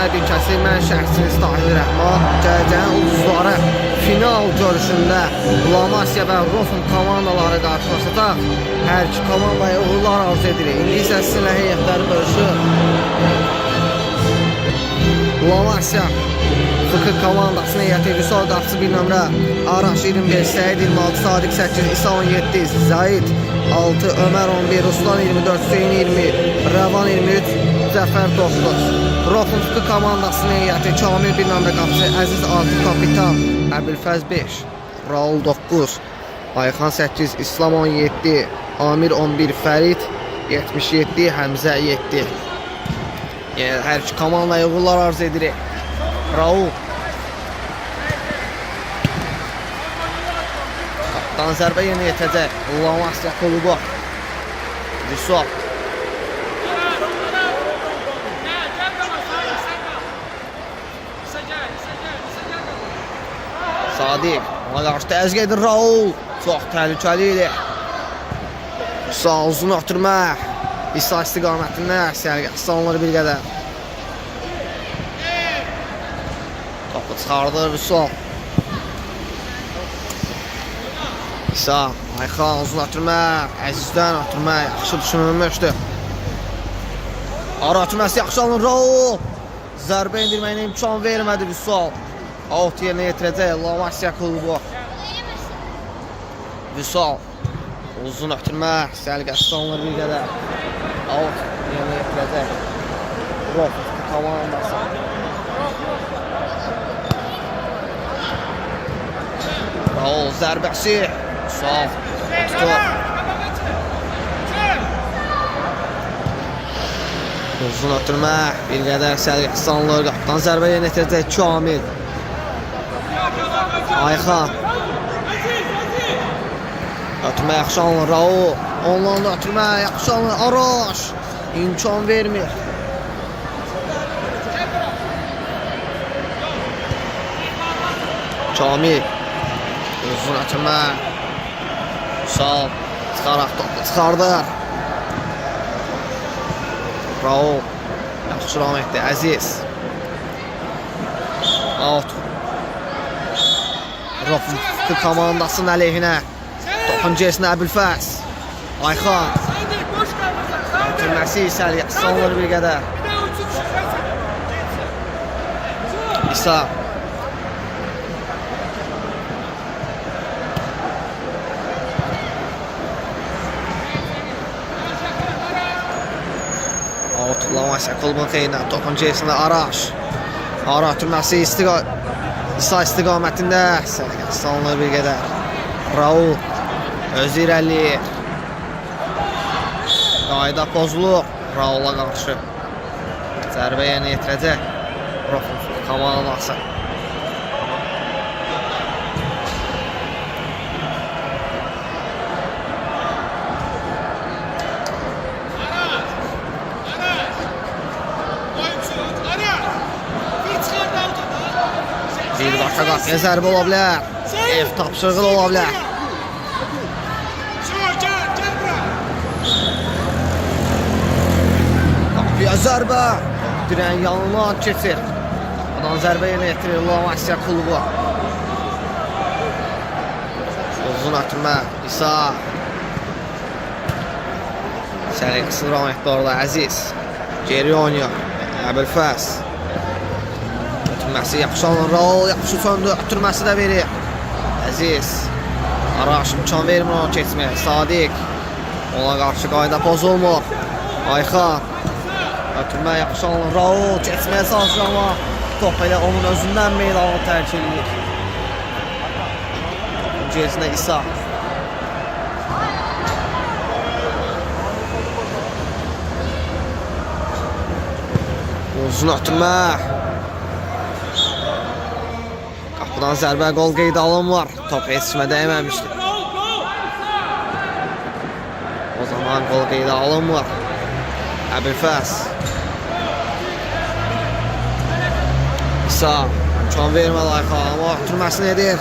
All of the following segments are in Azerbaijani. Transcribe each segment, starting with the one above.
Hər bir kəsi mən şəxsiniz Tahir Rəhman. Gələcəyin ulduzları final görüşündə Lamasiya və Rofun komandaları qarşılaşacaq. Hər iki komandaya uğurlar arzu edirik. İndi isə sizinlə heyətləri bölüşür. Lamasiya Fıkı komandasının heyəti Vüsal qapısı 1 nömrə, Araş 25, Səyid 26, Sadiq 8, İsa 17, Zahid 6, Ömər 11, Ruslan 24, Hüseyin 20, Rəvan 23, Zəfər 9. Rofun Fıkı komandasının heyəti Kamil 1 nömrə qapısı, Əziz 6, Kapitan Əbülfəz 5, Raul 9, Ayxan 8, İslam 17, Amir 11, Fərid 77, Həmzə 7. Yəni, hər iki komandaya uğurlar arzu edirik. Raul Kaptan zərbə yeni yetəcək. Lamasiya klubu Vüsal Sadiq ona qarşı təzyiq edir. Raul çox təhlükəli idi. Vüsal uzun ötürmə İsa istiqamətində sərgəsi salınır bir qədər. Topu çıxardır Vüsal. İsa, Ayxan uzun ötürmə, Əzizdən ötürmə yaxşı düşünülmüşdür. Ara ötürməsi yaxşı alınır. Raul zərbə indirməyinə imkan vermədi Vüsal. Out yerinə yetirəcək Lamasiya klubu. Vüsal uzun ötürmə, sərgəsi salınır bir qədər. Out yerinə yetirəcək Rofun komandası. Raul zərbəsi sağ tutur. Uzun ötürmə bir qədər sərgəsi salınır. Qapıdan zərbə yerinə yetirəcək Kamil. Ayxan ötürmə yaxşı alınır. Raul ondan da ötürmə yaxşı alınır. Araş imkan vermir. Kamil uzun ötürmə Sağ çıxaraq topu çıxardır. Raul yaxşı ram etdi. Əziz out. Rofun komandasının əleyhinə topun gesinə Əbülfəz. Ayxan ötürməsi İsa'ya salınır bir qədər. İsa Lamasiya klubunun xeyrinə topun gesinə Araş. Ara ötürməsi İsa istiqamətində sərgəsi salınır bir qədər. Raul özü irəliyir. Qayda pozulur Raula qarşı. Zərbə yerinə yetirəcək Rofun komandası. Bir başqa qapıya zərbə ola bilər. Ev tapşırığı ola bilər. Qapıya zərbə. Dirəyin yanından keçir. Qapıdan zərbə yerinə yetirir Lamasiya klubu. Uzun ötürmə İsa. Səri qısır ram etdi orada Əziz. Geri oynuyor Əbülfəz. Ötürməsi yaxşı alınır. Raul yaxşı söndü. Ötürməsi də verir Əziz. Araş imkan vermir onu keçməyə. Sadiq ona qarşı qayda pozulmur. Ayxan ötürmə yaxşı alınır. Raul keçməyə çalışır amma top elə onun özündən meydanı tərk edir. Gezinə İsa. Uzun ötürmə. Qapıdan zərbə qol qeydə alınmır. Top yetişmə dəyməmişdir. O zaman qol qeydə alınmır. Əbülfəz. İsa imkan vermədi Ayxan amma ötürməsini edir.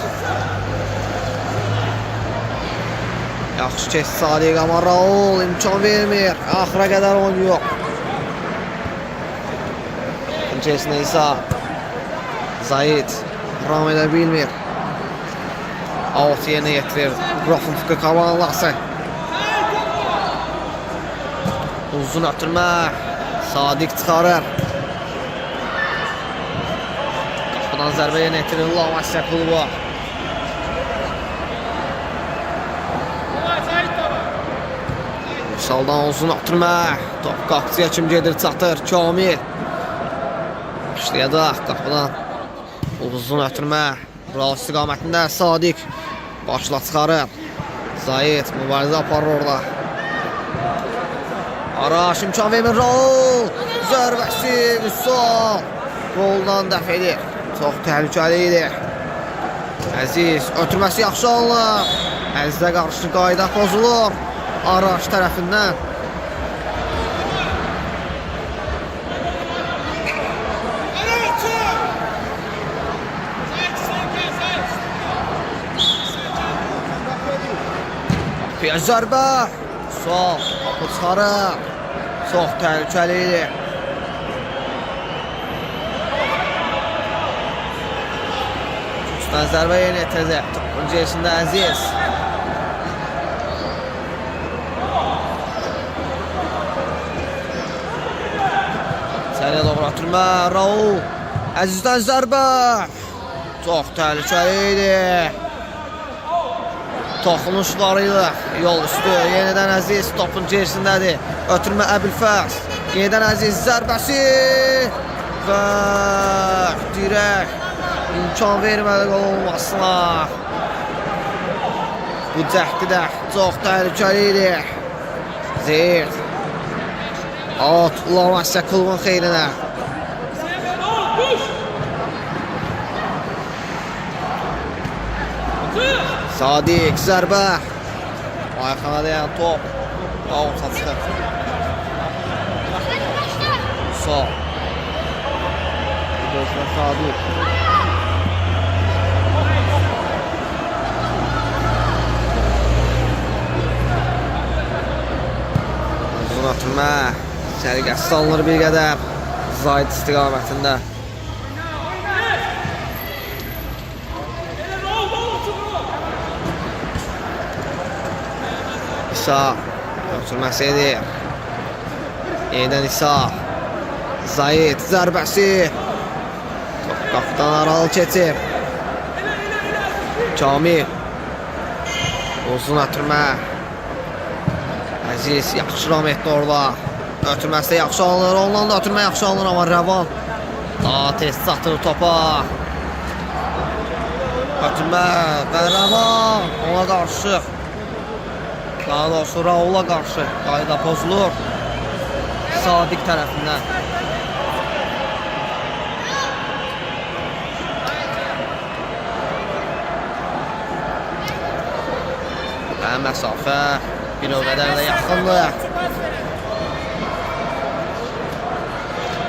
Yaxşı keçdi Sadiq amma Raul imkan vermir. Axıra qədər oynuyor. içerisinde İsa. Zayid devam edə bilmir. Out yerinə yetirir. Rofun Fıkı Kavanlası. Uzun ötürmə. Sadiq çıxarır. Qapıdan zərbə yerinə yetirir. Lavasiya klubu. Vüsaldan uzun ötürmə. Top qapıcıya kim gedir çatır. Kamil. Başlayacaq qapıdan. Uzun ötürmə. Raul istiqamətində Sadiq. Başla çıxarır. Zayid mübarizə aparır orada. Araş imkan vermir Raul. Zərbəsi Vüsal. Qoldan dəf edir. Çox təhlükəli idi. Əziz ötürməsi yaxşı alınır. Əzizə qarşı qayda pozulur. Araş tərəfindən. Qapıya zərbə. Sol. Qapı çıxarır. Çox təhlükəli idi. Üstdən zərbə yerinə yetirecək. Topun içerisində Əziz. Səriyə doğru ötürmə. Raul. Əzizdən zərbə. Çox təhlükəli idi. Toxunuş var idi. Yol üstü. Yenidən Əziz topun içerisindədir. Ötürmə Əbilfəz. Yenidən Əziz zərbəsi. Və dirək. İmkan vermədi qol olmasına. Bu cəhdi də çox təhlükəli idi. Zeyir. Out Lavasiya klubun xeyrinə. Sadiq zərbə. Ayxana dayan top. Out açıq. Sol. Gözlə Sadiq. Uzun atılma. Səliqəsi salınır bir qədər. Zayid istiqamətində. İsa ötürməsi edir. Yenidən İsa. Zayid zərbəsi. Top qapıdan aralı keçir. Kamil. Uzun ötürmə. Əziz yaxşı ram etdi orada. Ötürməsi də yaxşı alınır. Ondan da ötürmə yaxşı alınır amma Rəvan daha tez çatır topa. Ötürmə və Rəvan ona qarşı. Daha doğrusu Raula qarşı qayda pozulur. Sadiq tərəfindən. Və məsafə bir o qədər də yaxındır.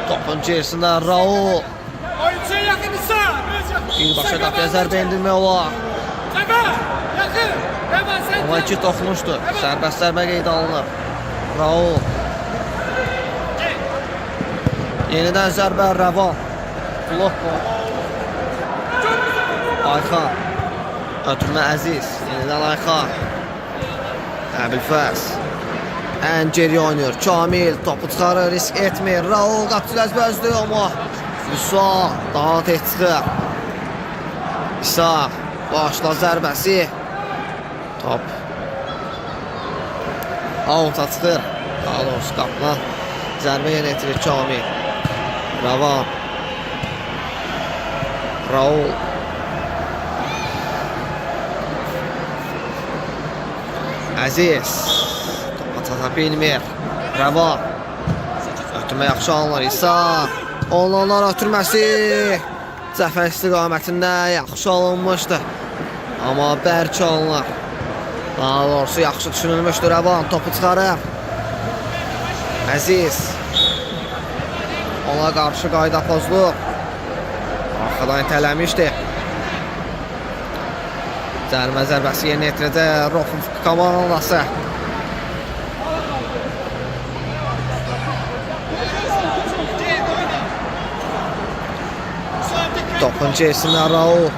Topun içerisində Raul. Birbaşa qapıya zərbə endirmək olar. Amma iki toxunuşdur. Sərbəst zərbə qeydə alınır. Raul. Yenidən zərbə Rəvan. Blok. Ayxan. Ötürmə Əziz. Yenidən Ayxan. Əbilfəz. Ən geri oynayır. Kamil topu çıxarır, risk etmir. Raul qapıcı əzbəzdir amma Vüsal daha tez çıxır. İsa başla zərbəsi. Top Avuta çıxır. Daha doğrusu qapıdan zərbə yenə etirir Kamil. Rəvan. Raul. Əziz. Topa çata bilmir. Rəvan. Ötürmə yaxşı alınır. İsa. Onlarla ötürməsi. Cəfər istiqamətində yaxşı alınmışdı. Amma bərk alınır. Daha doğrusu yaxşı düşünülmüşdür. Rəvan topu çıxarır. Əziz. Ona qarşı qayda pozulur. Arxadan itələmişdi. Cərimə zərbəsi yerinə yetirəcək Rofun komandası. Topun içerisinden Raul.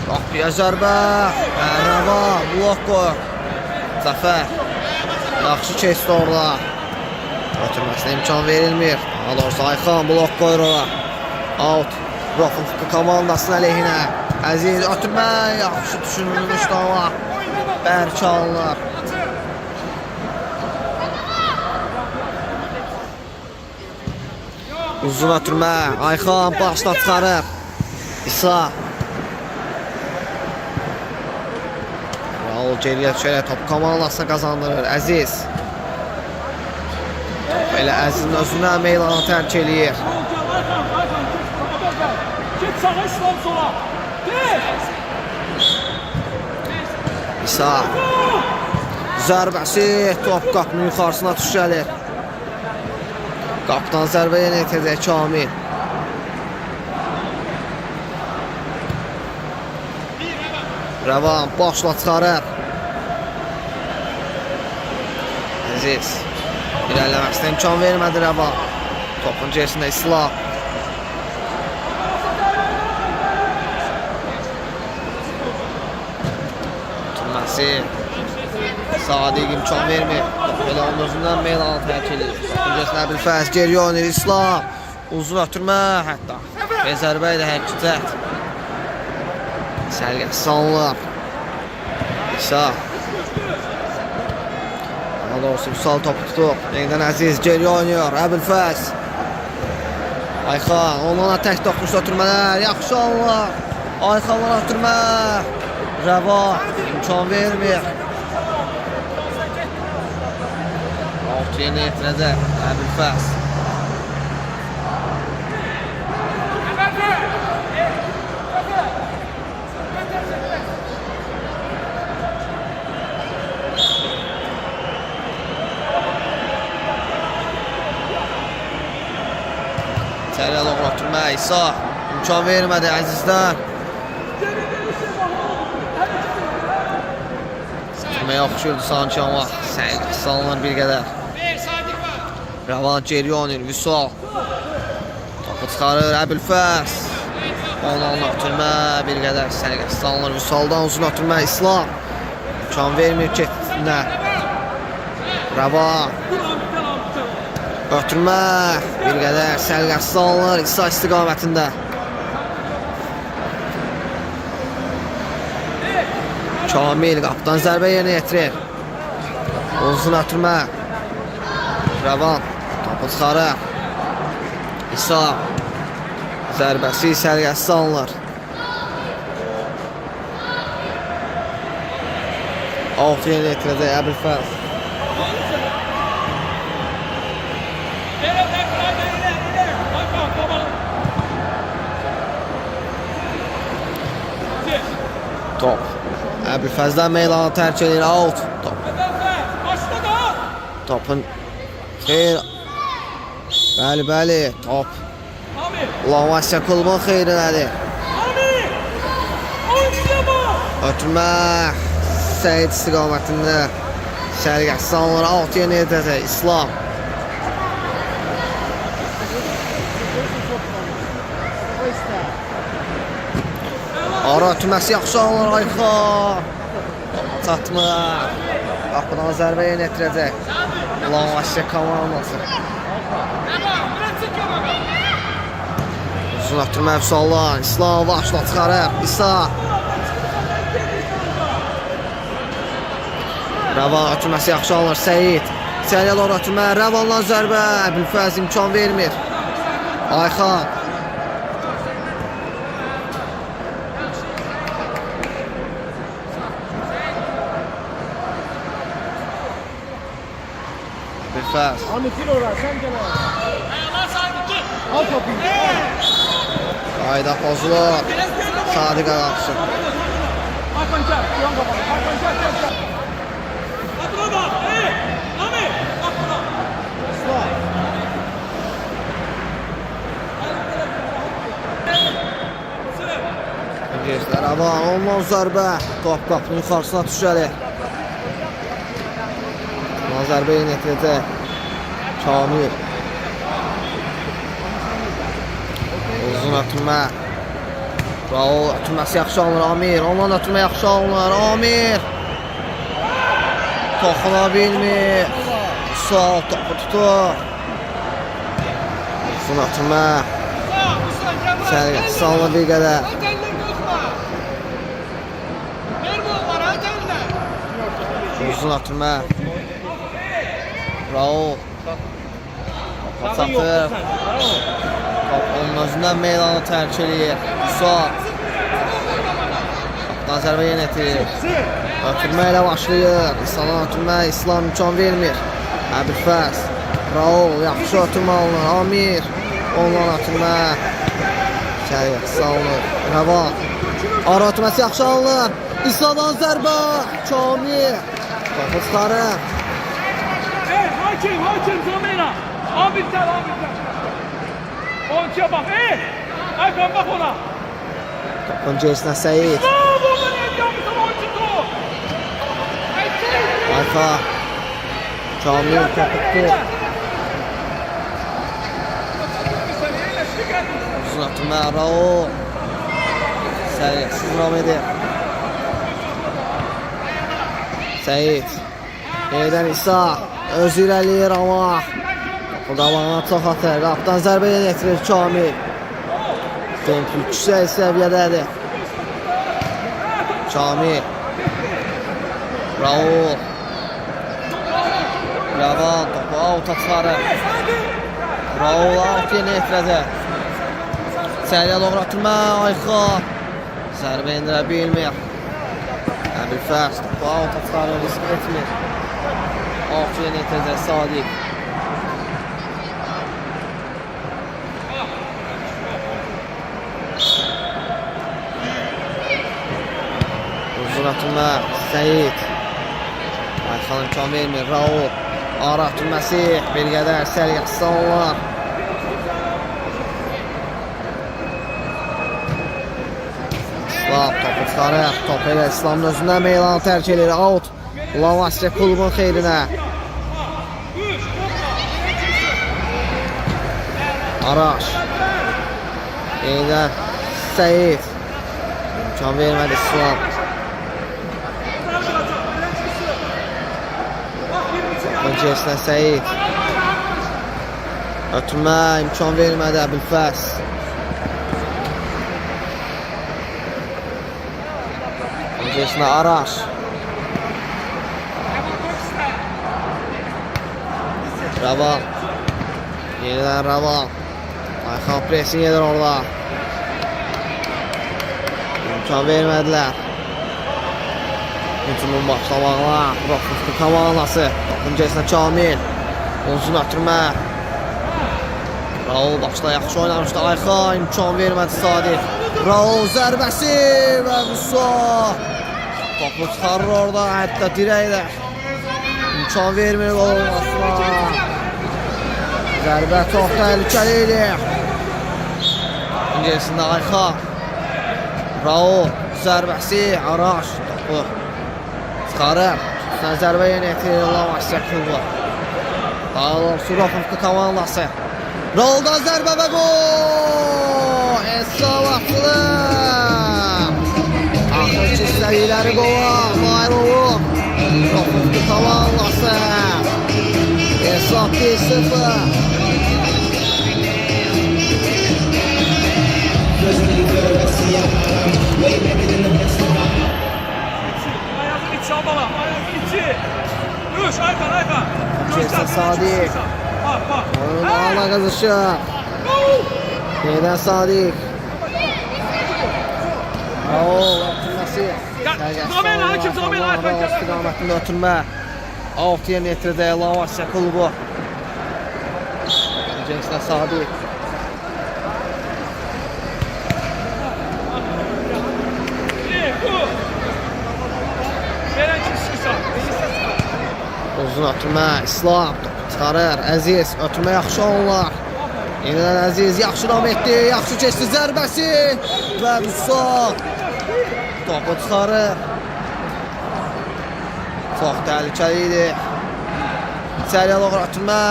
Qapıya zərbə. Rəva blok qoyur. Zəfər. Yaxşı keçdi orada. Ötürməsinə imkan verilmir. Daha doğrusu Ayxan blok qoyur ora. Out. Rofun komandasının əleyhinə. Əziz ötürmə. Yaxşı düşünülmüşdü ama bərk alınır. Uzun ötürmə. Ayxan başla çıxarır. İsa. Raul geriyə düşərək top komandasına qazandırır. Əziz. Elə Əzizin özünə meydanı tərk eləyir. İsa. Zərbəsi top qapının yuxarısına düşəlir. Qapıdan zərbə yenə etəcək Kamil. Rəvan başla çıxarır. Əziz. İlerləməsinə imkan vermədi Rəvan. Topun içərisində İslam. Tutulması. Sadiq imkan vermir. Elə onun özündən meydanı tərk edir. Topun içərisində Əbülfəz geriyə oynayır İslam. Uzun ötürmə hətta. Və zərbə ilə hərəkət. Sərgəsi salınır. İsa. Daha doğrusu Vüsal topu tutup yeniden Əziz geriyə oynayır. Əbülfəz. Ayxan onunla tək toxunuşda ötürmələr. Yaxşı alınır. Ayxanla ötürmə. Rəva imkan vermir. Alt yeni etirəcək Əbülfəz. İçəriyə doğru ötürmə İsa. İmkan vermədi Əzizdən. Ötürməyə oxşuyurdu sanki ama salınır bir qədər. Rəvan geriyə oynayır Vüsal. Topu çıxarır Əbülfəz. Onunla ötürmə bir qədər sərgəsi salınır. Vüsaldan uzun ötürmə İslam. İmkan vermir getdiyinə. Rəvan. Ötürmə bir qədər sərgəsi salınır İsa istiqamətində. Kamil qapıdan zərbə yerinə yetirir. Uzun ötürmə. Rəvan topu çıxarır. İsa. Zərbəsi sərgəsi salınır. Alt yerinə yetirəcək Əbülfəz. Top. Əbülfəzdən meydanı tərk edir. Out. Top. Topun xeyr. Bəli. Top. Lavasya klubun xeyrinədir. Ötürmə. Səyid istiqamətində. Sərgəsi salınır. Alt yerinə yetirəcək İslam. Ara ötürməsi yaxşı alınır Ayxan. Çatmır. Qapıdan zərbə yenə yetirəcək Lavasya komandası. Uzun ötürmə Vüsaldan. İslam başla çıxarır. İsa. Rəvan ötürməsi yaxşı alınır Səyid. İçəriyə doğru ötürmə. Rəvandan zərbə. Əbülfəz imkan vermir. Ayxan. Əbülfəz. Al topu. Qayda pozulur. Sadiq Ağaxşın. Gözlər Avan, ondan zərbə. Top qapının yuxarısına düşəli. Zərbə yenə etirəcək Kamil. Uzun atılma. Raul atılması yaxşı alınır. Amir. Ondan atılma yaxşı alınır. Amir. Toxuna bilmir. Sol topu tutur. Uzun atılma. Sərgət salma bir qədər. Uzun atılma. Raul. Satır. Top onun özündən meydanı tərk edir. Musa. Topdan zərbə yönətir. Ötürmə ilə başlayır. İslamdan ötürmə. İslam imkan vermir. Əbülfəz. Raul yaxşı ötürmə alınır. Amir. Ondan ötürmə. Sərgət salınır. Rəvan. Ara ötürməsi yaxşı alınır. İslamdan zərbə. Kamil. Topu çıxarır. Hakim Zomera. Abidler. Onca bak. Aykan bak ona. Topun gerisine Seyit. Ayka. Kamil topuktu. Uzun atılma Raul. Seyit. Sizin edir. Seyit. Yerdən İsa. Öz irəliyir ama. Topu qabağına çox atır. Qapdan zərbə yetirir Kamil. Tempi yüksək səviyyədədir. Kamil. Raul. Rəvan topu avuta çıxarır. Raul avut yerinə yetirəcək. Səriyə doğru atılma. Ayxa. Zərbə indirə bilmir. Əbülfəz topu avuta çıxarır. Risk etmir. Avut yerinə yetirəcək Sadiq. Uzun atılma Seyit. Ayxan imkan vermir. Raul. Ara atılması bir qədər səriyə sallar. İslam topu çıxarır. Topu ilə İslamın özündən meydanı tərk edir. Out. Lavasya klubun xeyrinə. Araş. Yeniden Seyit. İmkan vermədi İslam. Öncəsindən Seyit. Ötürmə imkan vermədi Əbülfəz. Öncəsindən Araş. Rəvan. Yeniden Rəvan. Ayxan presin gedir orada. İmkan vermədilər. Hücumun başlamağına Rofuslu komandası. Topun gerisində Kamil. Uzun ötürmə. Raul başda yaxşı oynamışdı. Ayxan imkan vermədi Sadiq. Raul zərbəsi və Musa. Topu çıxarır orada. Hətta dirəklə. İmkan vermir gol olmasına. Zərbə çox təhlükəli idi. Gerisində Ayxa. Raul zərbəsi Araş topu çıxarır. Üstdən zərbə yönətirir Lavasya klubu. Daha doğrusu Rofuslu komandası. Rauldan zərbə və gol! Esal atılır. Axırki istədikləri qola nail olur. Rofuslu komandası. Esal 1-0. Ayağını iç al bana. Ayağını içi. Üç Aykan. Kesin Sadiq. Bak. Onun ağla qazışır. Yeniden Sadiq. Raul atılması. Zomera, hakim Zomera, Aykan. İstiqamətində ötürmə. Alt yerinə yetirdi Lavasya klubu. Cengiz Sadiq. Uzun ötürmə, İslam topu çıxarır, Əziz, ötürmə yaxşı onlar. Yeniden Əziz, yaxşı ram etdi, yaxşı keçdi zərbəsi və Musa topu çıxarır. Çox təhlükəli idi. İçəriyə doğru ötürmə.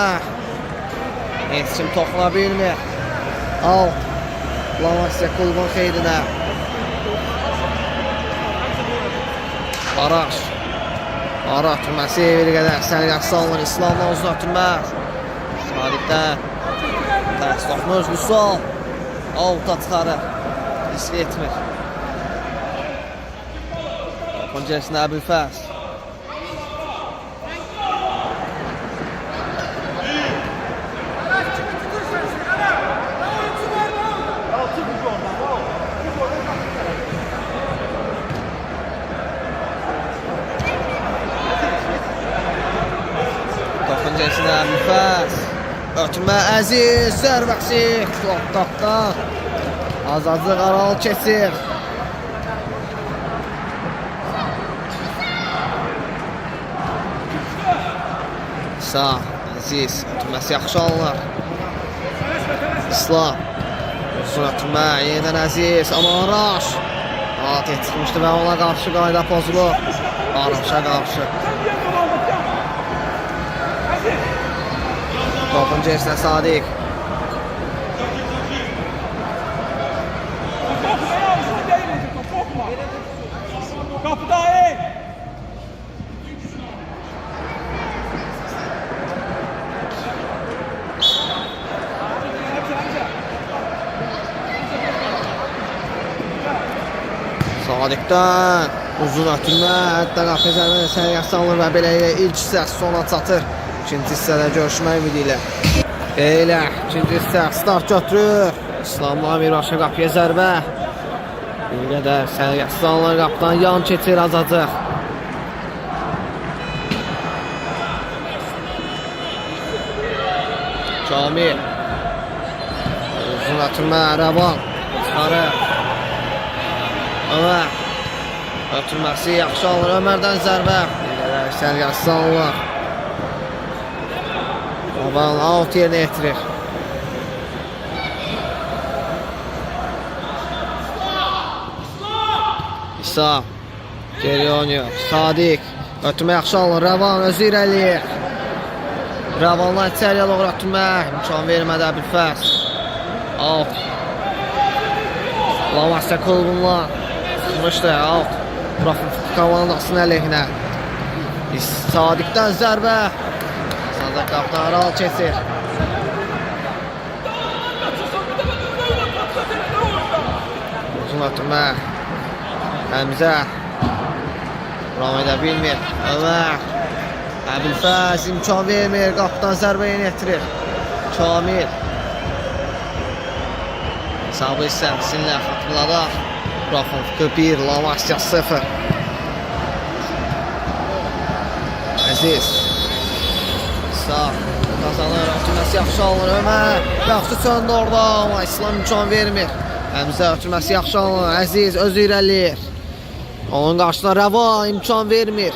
Heç kim toxuna bilmir. Alt, Lamasya klubun xeyrinə. Araş. Araş ötürməsi bir qədər sərgəsi salınır. İslamla uzun ötürmək. Sadiqdən. Tərs toxunur. Vüsal. Avuta çıxarır. Risk etmir. Topun gerisində Əbülfəz. Topun gerisində Əbülfəz. Ötürmə Əziz. Zərbəsi. Klopdaqdan. Azadlıq Aral keçir. Sağ, Əziz. Ötürməsi yaxşı alınır. İslam. Uzun ötürmə. Yenidən Əziz. Amma Araş. Atət çıxmışdı və ona qarşı qayda pozulur. Araşa qarşı. Topun gerisinə Sadiq. Kapıda ey! Sadiqdən uzun ötürmə, hətta qapı zərbədə səriyyəsi alınır və beləliklə ilk hissə sona çatır. İkinci hissədə görüşmək ümidi ilə. Elə, ikinci hissə start götürür. İslamla birbaşa qapıya zərbə. Bir qədər səriyyəsi alınır, qapıdan yan keçir azacıq. Kamil. Uzun ötürmə, Rəvan. Çıxarır. Ömər. Ötürməsi yaxşı alınır. Ömərdən zərbə. Bir qədər səriyyəsi alınır. Rəvan out yerinə yetirir. İsa. Geri oynuyor. Sadiq. Ötürmə yaxşı alınır. Rəvan özü irəliyir. Rəvanla içəriyə doğru ötürmə. İmkan vermədi Əbülfəz. Out. Lamasya klubunla çıxmışdı. Out. Profil komandasının əleyhinə. Sadiqdən zərbə. Sadıq qapıdan Aral keçir. Uzun ötürmə. Həmzə. Ram edə bilmir. Ömər. Əbülfəz imkan vermir. Qapıdan zərbə yeni yetirir. Kamil. Hesabı istəmsinlə xatırladaq. Profil 1, Lamasya 0. Əziz. Sağ. Qazanır. Ötürməsi yaxşı alınır. Ömər. Yaxşı söndü orada. Amma İslam imkan vermir. Həmzə ötürməsi yaxşı alınır. Əziz özü irəliyir. Onun qarşısına Rəvan imkan vermir.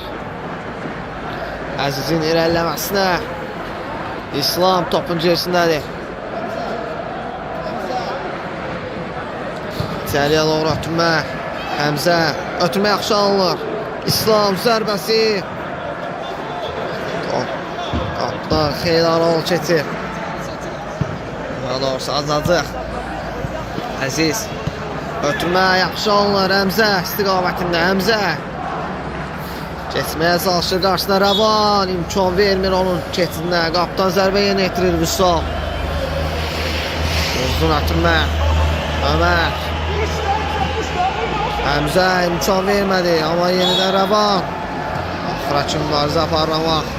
Əzizin irəliləməsinə. İslam topun gerisindədir. İçəriyə doğru ötürmə. Həmzə. Ötürmə yaxşı alınır. İslam zərbəsi. Qapıdan xeyli Aral keçir. Daha doğrusu azacıq. Əziz. Ötürmə yaxşı alınır. Həmzə istiqamətində. Həmzə. Keçməyə çalışır. Qarşısına Rəvan. İmkan vermir onun keçidinə. Qapıdan zərbə yeni yetirir Vüsal. Uzun ötürmə. Ömər. Həmzə imkan vermədi. Amma yenidən Rəvan. Axıra mübarizə aparmaq.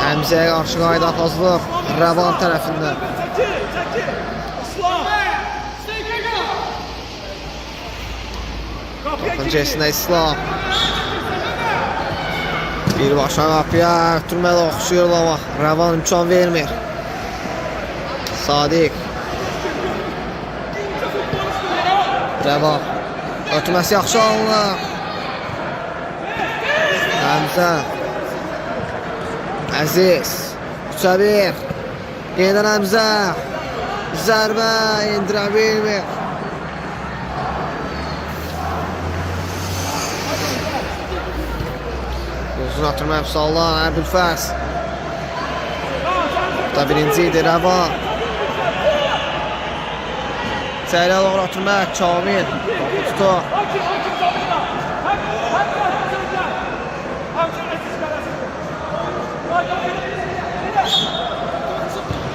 Həmzəyə qarşı qayda pozulur. Rəvan tərəfindən. Topun gerisində İslam. Birbaşa qapıya ötürmədə oxşuyur amma Rəvan imkan vermir. Sadiq. Rəvan. Ötürməsi yaxşı alınır. Həmzə. Əziz. 3-1. Yenidən Həmzə. Zərbə indirə bilmir. Uzun atırma Əfsallan, Əbülfəz. Da birinci idi Rəvan. İçəriyə doğru ötürmək. Kamil. Topu tutur.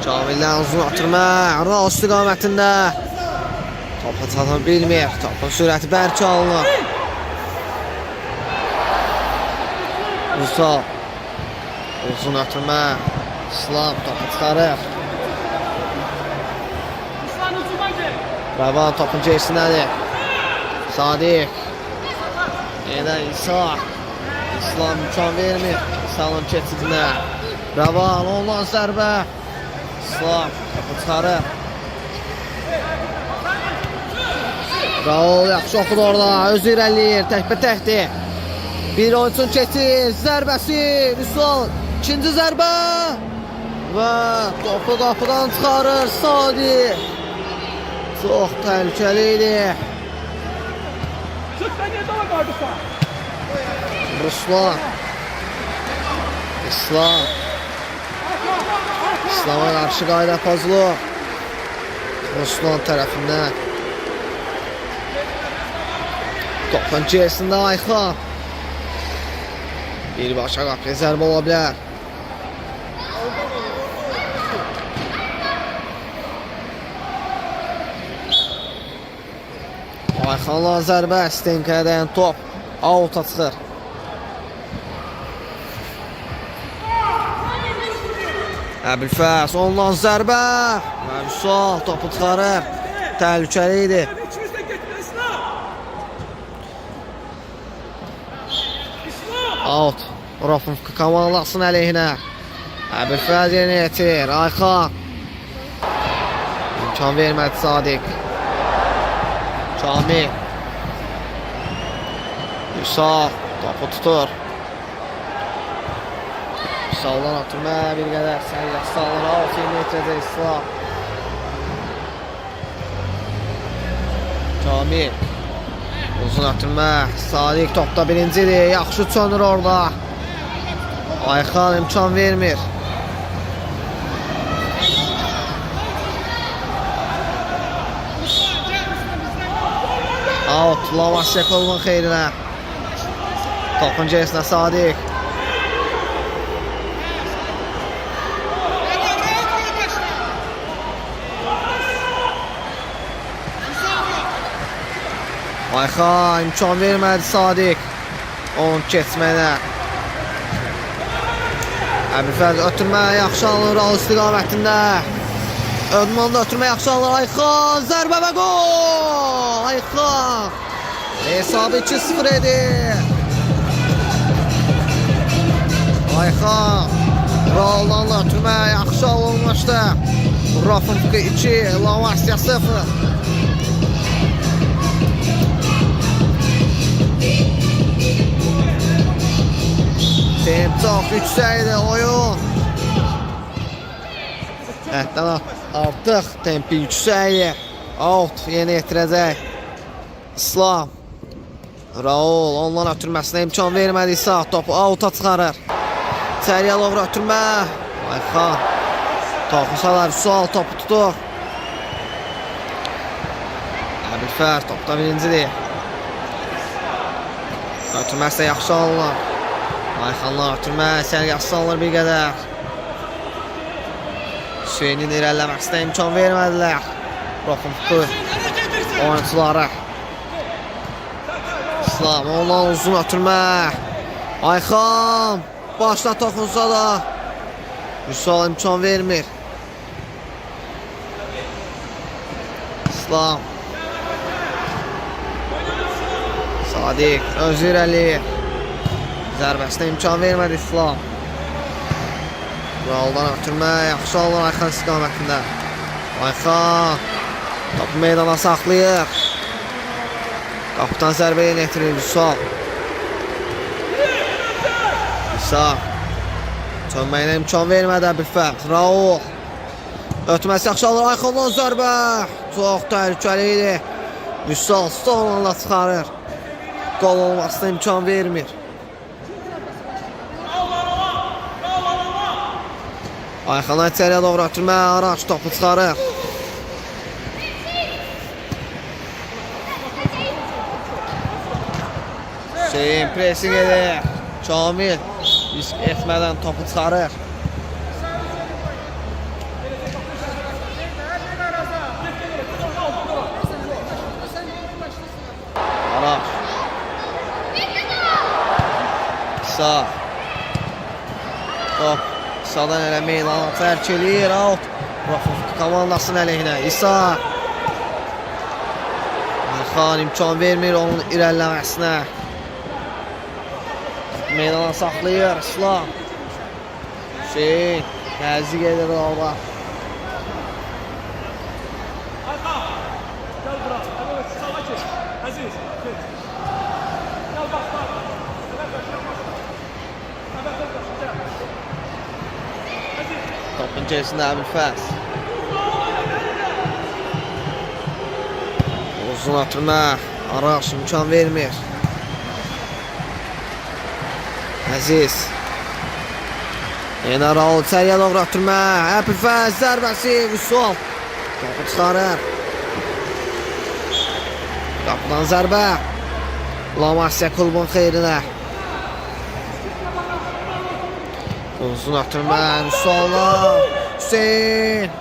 Kamildən uzun ötürmək. Raul istiqamətində. Topa çata bilmir. Topun sürəti bərk alınır. Vüsal. Uzun ötürmək. İslam topu çıxarır. Ravan topun gerisindədir. Sadiq. Yenə İsa. İslam imkan vermir. İsa'nın keçidinə. Ravan ondan zərbə. İslam topu çıxarır. Raul yaxşı oxudu orada. Özü irəliyir. Təkbə-təkdir. Bir oyunçun keçir. Zərbəsi. Vüsal. İkinci zərbə. Və topu qapıdan çıxarır. Sadiq. Çox təhlükəli idi. Ruslan. İslam. İslam'a qarşı qayda pozulur. Ruslan tərəfindən. Topun gerisində Ayxan. Birbaşa qapıya zərbə ola bilər. Ayxanla zərbə, Stenkədən top avuta çıxır. Əbülfəz ondan zərbə. Vüsal topu çıxarır. Təhlükəli idi. Out. Rafinka komandasının əleyhinə. Əbülfəz yerinə yetirir. Ayxan. İmkan vermədi Sadiq. Kamil. Vüsal topu tutur. Vüsaldan atırmaya bir qədər sərgəsi salır. 6 metrədə İslam. Kamil. Uzun atırmaya. Sadiq topda birincidir. Yaxşı çönür orada. Ayxan imkan vermir. Out. Lavaşyakovun xeyrinə. Topun gerisinə Sadiq. Ayxan imkan vermədi Sadiq. Onun keçməyinə. Əbülfəz ötürmə yaxşı alınır Raul istiqamətində. Ödmanda ötürmə yaxşı alınır Ayxan. Zərbə və gol! Ayxan. Hesabı 2-0 edir. Ayxan. Rauldan da ötürmə yaxşı alınmışdı. Rafinka 2, Lavasya 0. Temp çox yüksəkdir oyun. Həddən artıq tempi yüksəkdir. Out yenə yetirəcək. İslam. Raul ondan ötürməsinə imkan vermədi. İsa topu outa çıxarır. İçəriyə doğru ötürmə. Ayxan. Topu salar. Vüsal topu tutur. Əbülfəz topda birincidir. Ötürməsə yaxşı alınır. Ayxanla ötürmə, sərgəsi salınır bir qədər. Hüseynin irəliləməsinə imkan vermədilər. Rafinka oyuncuları. İslam ondan uzun ötürmə. Ayxan başla toxunsa da Vüsal imkan vermir. İslam. Sadiq özü irəliyir. Zərbəsinə imkan vermədi İslam. Rauldan ötürmə, yaxşı alınır Ayxan istiqamətində. Ayxan topu meydana saxlayır. Qapıdan zərbə yenə yetirir Vüsal. İsa çönməyinə imkan vermədi Əbülfəz. Raul ötməsi yaxşı alır Ayxandan zərbə. Çox təhlükəli idi. Vüsal sonla çıxarır. Qol olmasına imkan vermir. Ayxana içəriyə doğru ötürmə, Araç topu çıxarır. Hüseyin pressing edir. Kamil risk etmədən topu çıxarır. Araş. İsa. Top. İsa'dan elə meydana tərk eləyir. Out. Komandasının əleyhinə. İsa. Ayxan imkan vermir onun irəliləməsinə. Meydana saxlayır. İslam. Hüseyin. Təzyiq edir orada. Ayxan. Gel bura. Evet, sağa geç. Aziz. Geç. Gel bak bak. Evet, gel. Aziz. Topun içerisinde Əbülfəz. Uzun atırma. Araş imkan vermir. Əziz. Yenə Raul içəriyə doğru atırma. Əbülfəz zərbəsi. Vüsal. Topu çıxarır. Qapıdan zərbə. Lamasya klubun xeyrinə. Uzun atırma. Vüsalla. Hüseyin.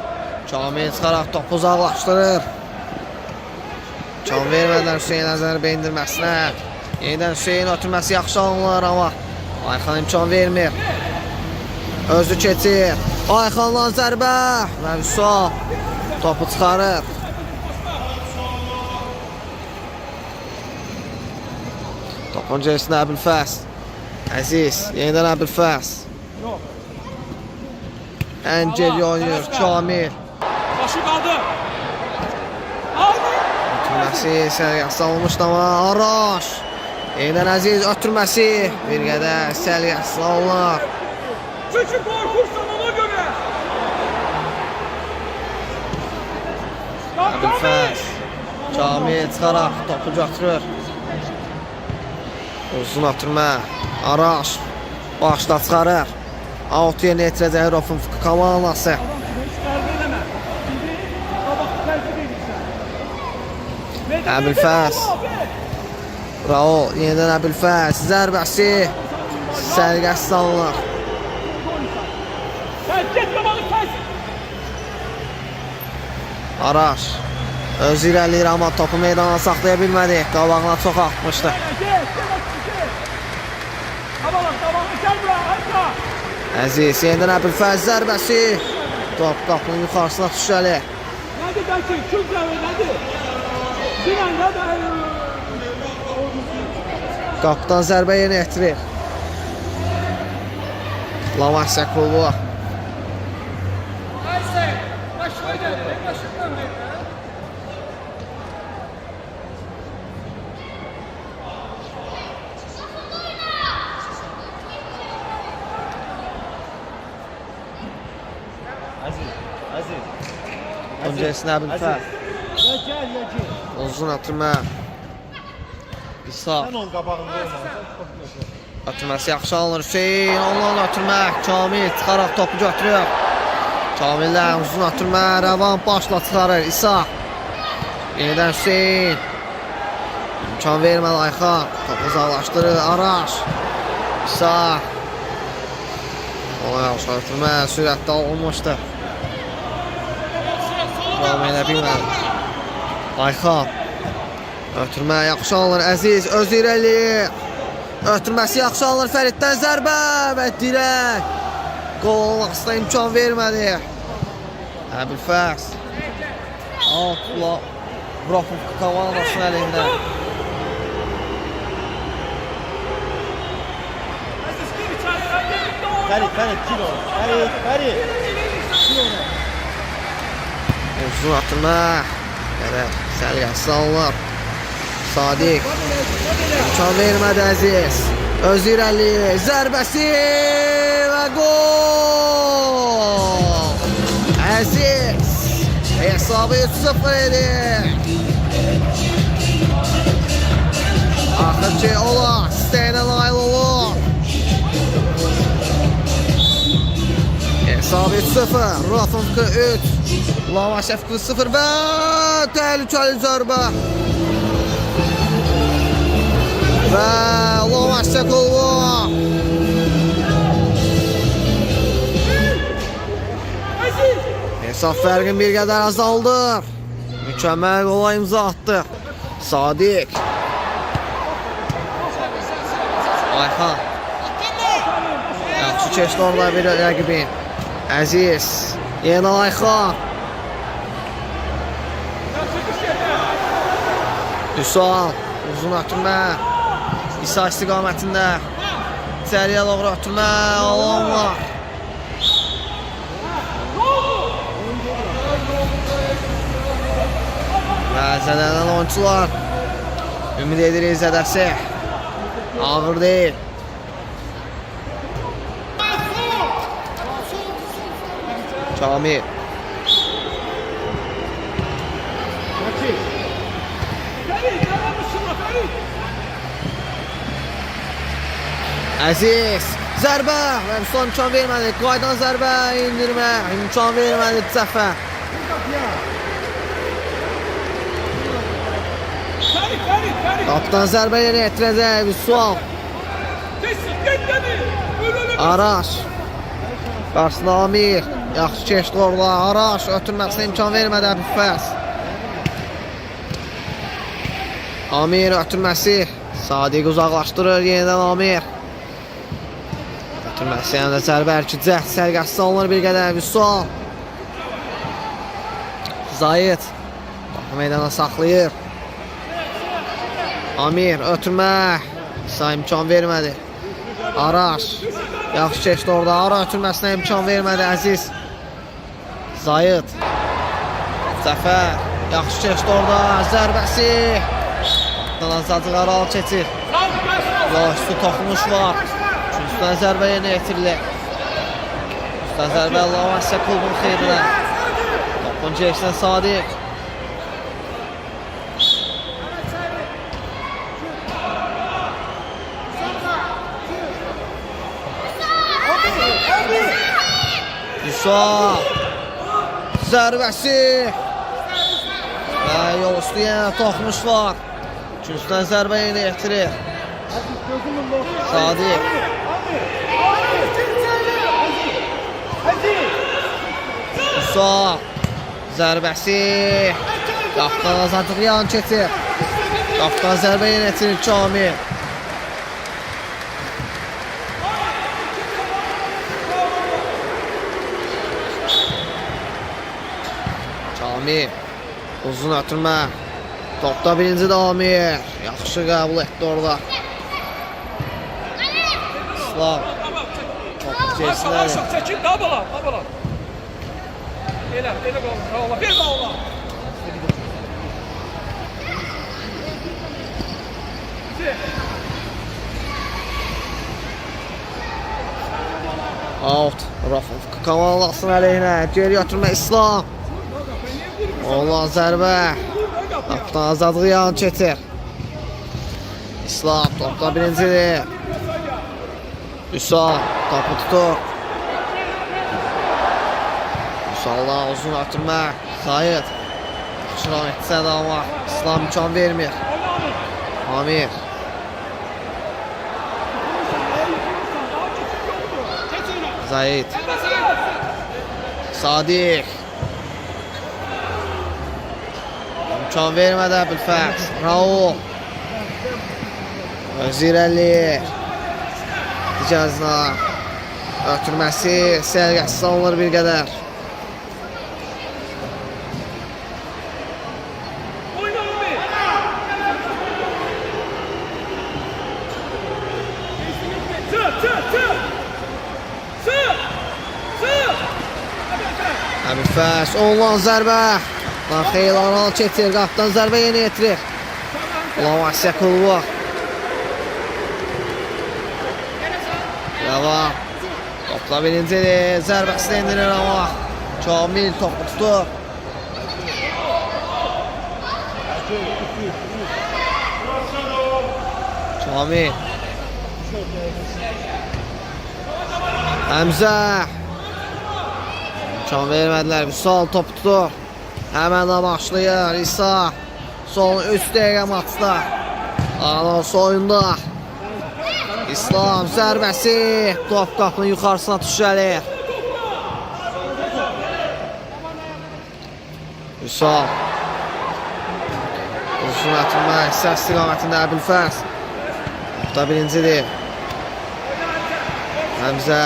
Kamil çıxaraq topu uzaqlaşdırır. Can vermədilər Hüseyin zərbə indirməsinə. Yenidən Hüseyin ötürməsi yaxşı alınır amma Ayxan imkan vermir. Özü keçir. Ayxandan zərbə və Vüsal topu çıxarır. Topun içərisində Əbülfəz. Əziz, yenidən Əbülfəz. Ən geri oynayır Kamil. Başı qaldı. Ötürməsi səliyyəsi alınmışdı amma Araş. Yenidən Əziz ötürməsi. Bir qədər səliyyəsi alınır. Çünki qorxursan ona görə. Əbülfəz. Kamil çıxaraq topu götürür. Uzun atırma. Araş. Başda çıxarır. Out yerinə yetirəcək Rofun komandası. Əbülfəz. Raul yenidən Əbülfəz. Zərbəsi. Səliqəsiz alınır. Araş. Öz irəliyir amma topu meydana saxlaya bilmədi. Qabağına çox atmışdı. Əziz yenidən Əbülfəz zərbəsi. Top qapının yuxarısına düşəli. Nədir bəlkə? Küz nədir? Nədir? Sinən nədir? Qapıdan zərbə yerinə yetirir. Lamasya klubu. Öncəsində Əbülfəz. Uzun atırma. İsa. Atırması yaxşı alınır. Hüseyin ondan atırma. Kamil çıxaraq topu götürür. Kamildən uzun atırma. Rəvan başla çıxarır. İsa. Yenidən Hüseyin. İmkan vermədi Ayxan. Topu uzaqlaşdırır. Araş. İsa. Ona yaxşı atırma. Sürətdə olmuşdu. Davam edə bilmədi. Ayxan. Ötürmə yaxşı alınır. Əziz öz irəli. Ötürməsi yaxşı alınır. Fəriddən zərbə və dirək. Qol olmasına imkan vermədi. Əbülfəz. Outla. Rofun komandasının əlində. Ferit, kilo. Ferit. Uzun atırma. Evet, səliqəsiz alınır. Sadiq. İmkan vermədi Əziz. Öz irəli. Zərbəsi və gol. Əziz. Hesabı 3-0 edir. Axırki olar. İstəyinə nail olur. Hesabı 3-0. Rafunka 3. Lamasya 0 və təhlükəli zərbə. Və Lovaşça qolva. Hesab fərqin bir qədər azaldı. Mükəmməl qola imza attı. Sadiq. Ayxan. Yaxşı keçdi orada bir rəqibin. Əziz. Yenə Ayxan. Hüsal. Uzun ötürmə. İsa istiqamətində. İçəriyə doğru ötürmə. Alan var. Və zədələn oyuncular. Ümid edirik zədəsi. Ağır deyil. Kamil. Əziz. Zərbə. Və Müslüm imkan vermədi. Qaydan zərbə indirmə. İmkan vermədi Cəfər. Kaptan zərbə yeri etirəcək. Vüsal. Araş. Qarşısında Amir. Yaxşı keçdi orada. Araş ötürməsinə imkan vermədi Əbüfəs. Amir ötürməsi. Sadiq uzaqlaşdırır yenidən Amir. Ötürməsi həm də zərbə ərkicət. Sərqəsi alınır bir qədər. Vüsal. Zayid. Meydana saxlayır. Amir ötürmə. İsa imkan vermədi. Araş. Yaxşı keçdi orada. Ara ötürməsinə imkan vermədi Əziz. Zayid. Zəfər. Yaxşı keçdi orada. Zərbəsi. Azadlıq Aral keçir. Üstü toxunuş var. Üstdən zərbə yerinə yetirilir. Üstdən zərbə Lavasiya klubun xeyrinə. Topun keçdən Sadiq. Yusuf. Zərbəsi. Və yol üstü yenə toxunuş var. Üstdən zərbə yerinə yetirir. Sadiq. Yusuf. Zərbəsi. Qaptan azadlıq yan keçir. Qaptan zərbə yerinə yetirir Kamil. Kamil. Uzun ötürmə. Topda birinci də Amir. Yaxşı qəbul etdi orada. İslam. Topu keçsinədir. Çəkin, daha bala, daha bala. Elə qalın, Allah, bir Allah. Out. Rafov komandasının əleyhinə. Geri götürmə İslam. Allah zərbə. Topdan azadlığı yan keçir. İslam topda birincidir. Üsal topu tutur. Üsaldan uzun ötürmə. Zayid. Çıxıran etsə də amma İslam imkan vermir. Amir. Zayid. Sadiq. İmkan vermədi Əbülfəz. Raul. Özirəli. Dicazna. Ötürməsi. Sərgəsi salınır bir qədər. Əbülfəz. Ondan zərbə. Xeyl Aral keçir. Qapdan zərbə yeni yetirir. Lavasiya klubu. Devam. Topla birincidir. Zərbəsini indirir amma Kamil topu tutur. Kamil. Həmzə. İmkan vermədilər. Vüsal topu tutur. Həmən də başlayır. İsa. Son 3 dəqiqə maçda. Anos oyunda. İslam zərbəsi. Top qapının yuxarısına düşəlir. Hüsam. Uzun atılma, hissə istiqamətində Əbülfəz. Bu da birincidir. Həmzə.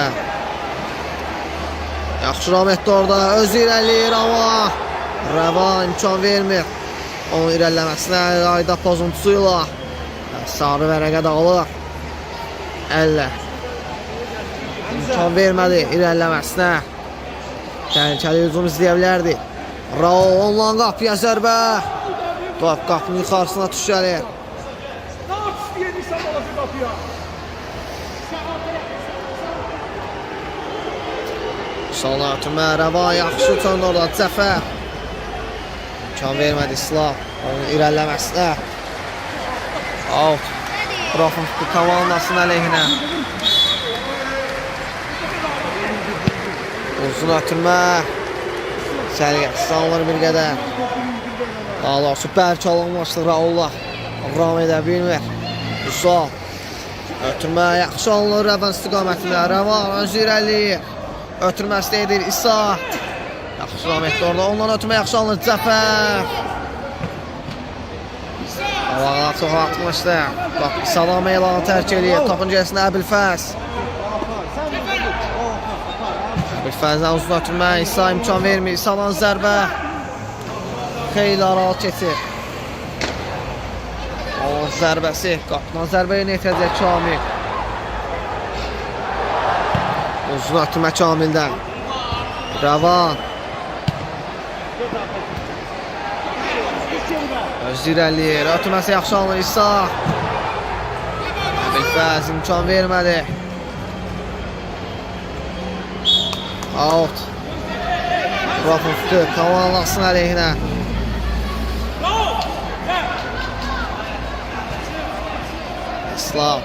Yaxşı Rahmetli orada öz irəliyir amma Rəva imkan vermir. Onun irəliləməsinə ayda pozuntusuyla sarı vərəqə dağılır. Əllə. İmkan vermədi irəliləməsinə. Təhlükəli hücum izləyə bilərdi. Raul ondan qapıya zərbə. Top qapının yuxarısına düşəlir. Dağıt istəyirsən balası qapıya. Sonra ötürmə Rəva yaxşı uçandı orada Cəfər. İmkan vermədi İslam. Onun irəliləməsinə. Out. Rafın komandasının əleyhinə. Uzun ötürmə. Səliqəsiz alınır bir qədər. Daha doğrusu bərk alınmışdır Raulla. Ram edə bilmir. Üsal. Ötürmə yaxşı alınır Rəvan istiqamətində. Rəvan öz irəliyir. Ötürməsi edir İsa. Yaxşı Rahmetli orada. Ondan ötürmə yaxşı alınır Cəfər. Allah'a çox atmışdı. İsa'dan meylanı tərk edir. Topun gerisində Əbülfəz. Əbülfəzdən uzun ötürmə. İsa imkan vermir. İsa'dan zərbə. Xeyli aralı keçir. Onun zərbəsi. Qapıdan zərbəyə netəcək Kamil. Uzun ötürmə Kamildən. Rəvan. Öz irəliyir. Ötürməsi yaxşı alınır İsa. Əbülfəz imkan vermədi. Out. Rafın tutu komandasının əleyhinə. İslam.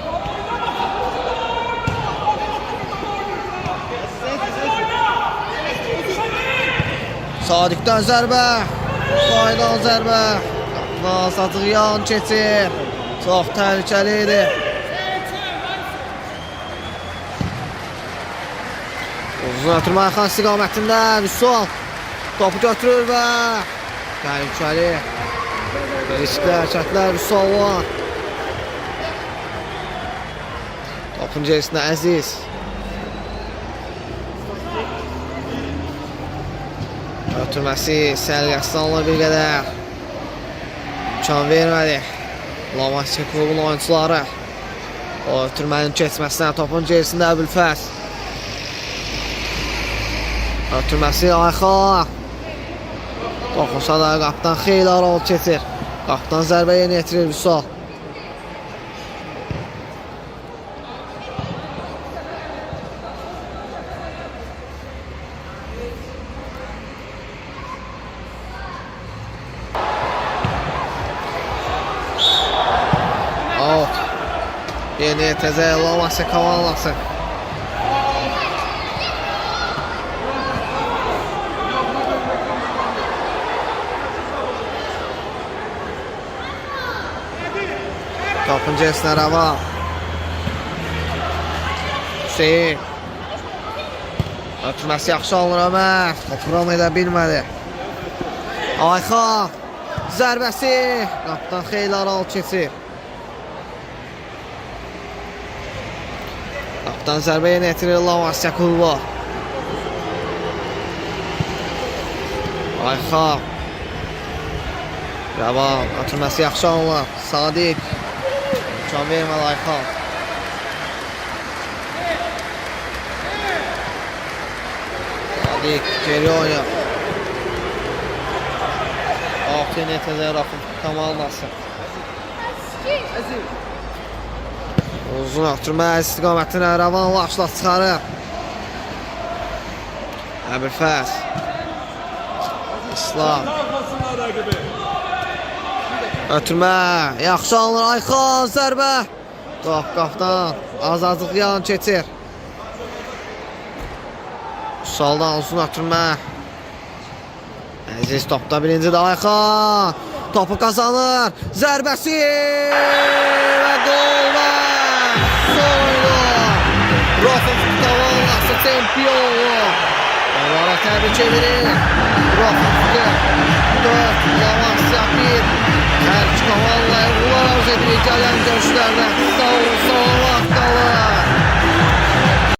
Sadiqdən zərbə. Qaydan zərbə. Nasatıq yan keçir. Çox təhlükəlidir. Uzun ötürmə Ayxan istiqamətində. Vüsal. Topu götürür və təhlükəli. Riskli hərəkətlər Vüsal var. Topun gerisində Əziz. Ötürməsi səliqəsiz alınır bir qədər. İmkan vermədi. Lamasya klubunun oyuncuları. O ötürmənin keçməsindən topun gerisində Əbülfəz. Ötürməsi Ayxan. Toxunsa da qapıdan xeyli aralı keçir. Qapıdan zərbə yeni yetirir Vüsal. Out. Yeni təzə Lamasya komandası. Topun gerisində Rəvan. Hüseyin. Ötürməsi yaxşı alınır Ömər. Topu ram edə bilmədi. Ayxan. Zərbəsi. Qapıdan xeyli aralı keçir. Qapıdan zərbə yeni yetirir Lamasya klubu. Ayxan. Rəvan. Ötürməsi yaxşı alınır. Sadiq. İmkan vermədi Ayxan. Sadiq geri oynuyor. Altı netədə Rafın komandası. Uzun ötürmə istiqamətinə Rəvan Laçla çıxarır. Əbülfəz. İslam. Ötürmə, yaxşı alınır Ayxan, zərbə. Top qapdan, azadlıq yan keçir. Soldan uzun ötürmə. Əziz topda birincidir Ayxan. Topu kazanır. Zərbəsi və gol var. Son oyunu. Rofin Kavallası çempionu. Onlara təbrik edilir. Rofin 4, Lavasya 1. Hər iki komandaya uğurlar arz edirik gələn görüşlərdə. Sağ olun, sağ olun.